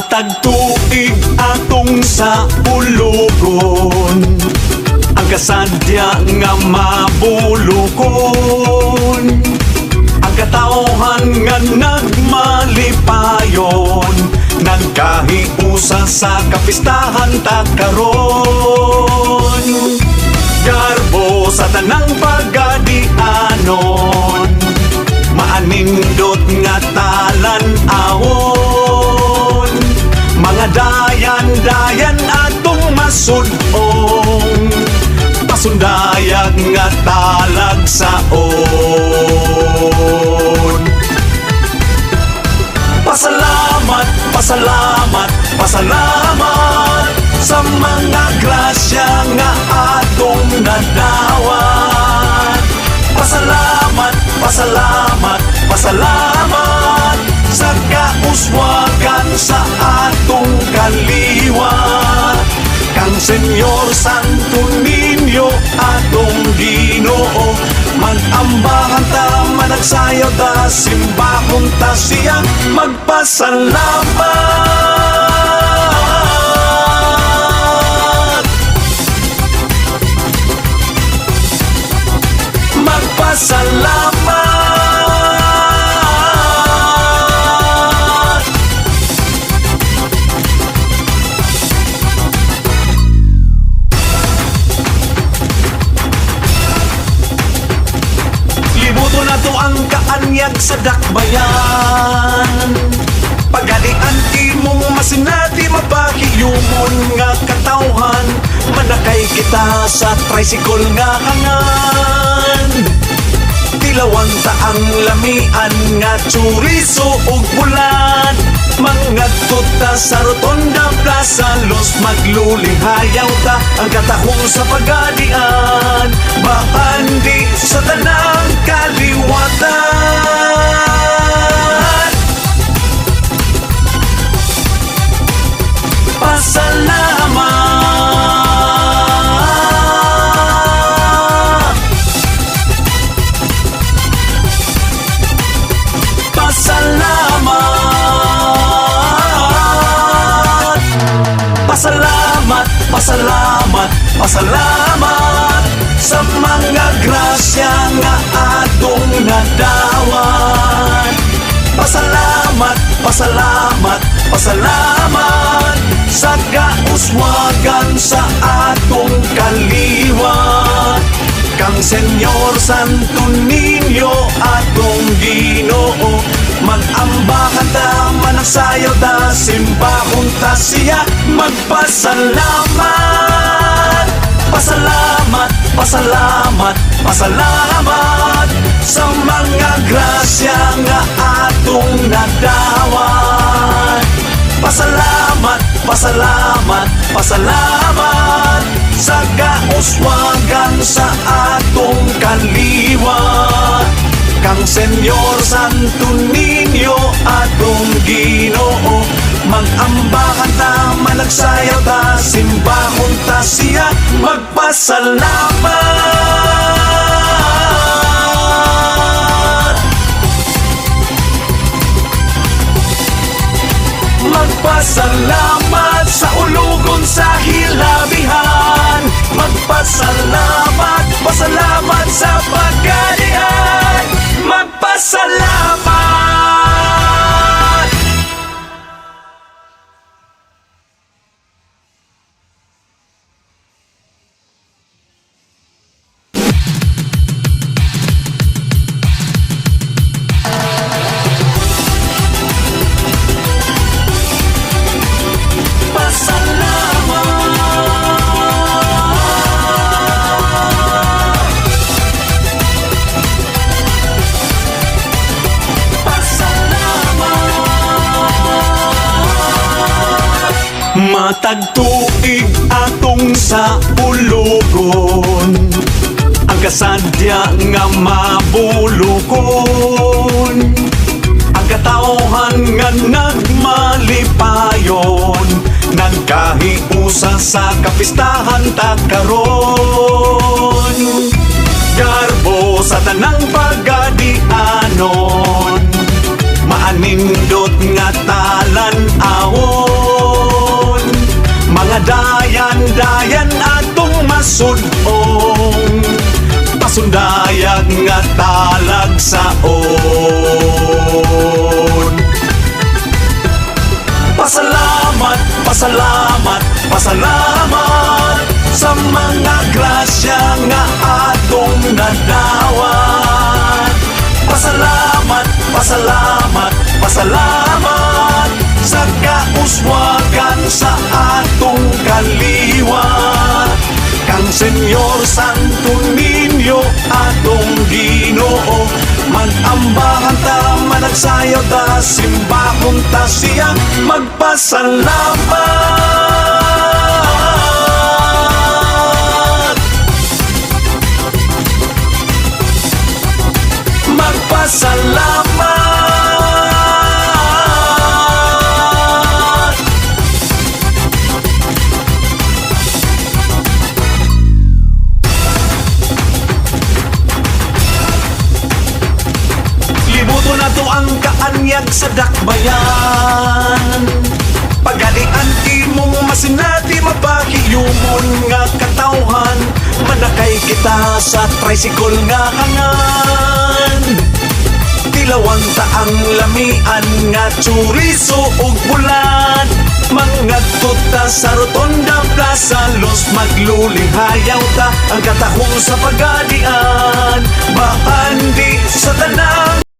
Matag tuig atong sa ulugon, ang kasadya nga mabulukon, ang katawhan nga nagmalipayon, nagkahiusa sa kapistahan ta karon. Garbo sa tanang pagadianon, maanindot nga talan-awon, mga dayan-dayan atong masudong, pasundayag nga talagsaon. Pasalamat, pasalamat, pasalamat sa mga grasya nga atong nadawat. Pasalamat, pasalamat, pasalamat sa kauswagan sa atong kaliwat. Kang Senyor Santo Niño atong Ginoo, mag-ambahan ta, managsayaw ta, simbahon ta siya, magpasalamat. Magpasalamat. Libuto na to ang kaanyag sa dakbayan, pagalian imong masinati mapahiyumon nga katawhan, manakay kita sa tricycle nga hangan. Tilawan ta ang lamian nga chorizo ug bulan, mangadto ta sa Rotonda Plaza Los, maglulinghayaw ta ang katahong sa pagadian, baandi sa tanang kaliwatan. Pasalamat, pasalamat, pasalamat, pasalamat, pasalamat sa mga grasya nga atong nadawat. Pasalamat, pasalamat, pasalamat sa kauswagan sa atong kaliwat. Kang Senyor Santo Niño atong Ginoo, mag-ambahan ta, managsayaw ta, simbahon ta siya, magpasalamat. Pasalamat, pasalamat, pasalamat sa mga grasya nga atong nadawat. Pasalamat, pasalamat, pasalamat sa kauswagan sa atong kaliwat. Kang Senyor Santo Niño atong Ginoo, mag-ambahan ta, managsayaw ta, simbahon ta siya, magpasalamat. Magpasalamat sa ulugon sa hilabihan, magpasalamat, pasalamat sa pagkadian, magpasalamat. Matag tuig atong sa ulugon, ang kasadya nga mabulukon, ang katawhan nga nagmalipayon, nagkahiusa sa kapistahan ta karon. Garbo sa tanang pagadianon, maanindot nga talan-awon, sa atong kaliwat. Kang Senyor Santo Niño atong Ginoo, mag-ambahan ta, managsayaw ta, simbahon ta siya, magpasalamat. Magpasalamat. Libuto na to ang kaanyag sa dakbayan. Pagalian imong masinati, mapahiyumon nga katawhan, manakay kita sa tricycle nga hangan. Tilawan ta ang lamian nga chorizo ug bulan, mangadto ta sa Rotonda Plaza Los, magluling hayaw ta ang katahong sa pagadian.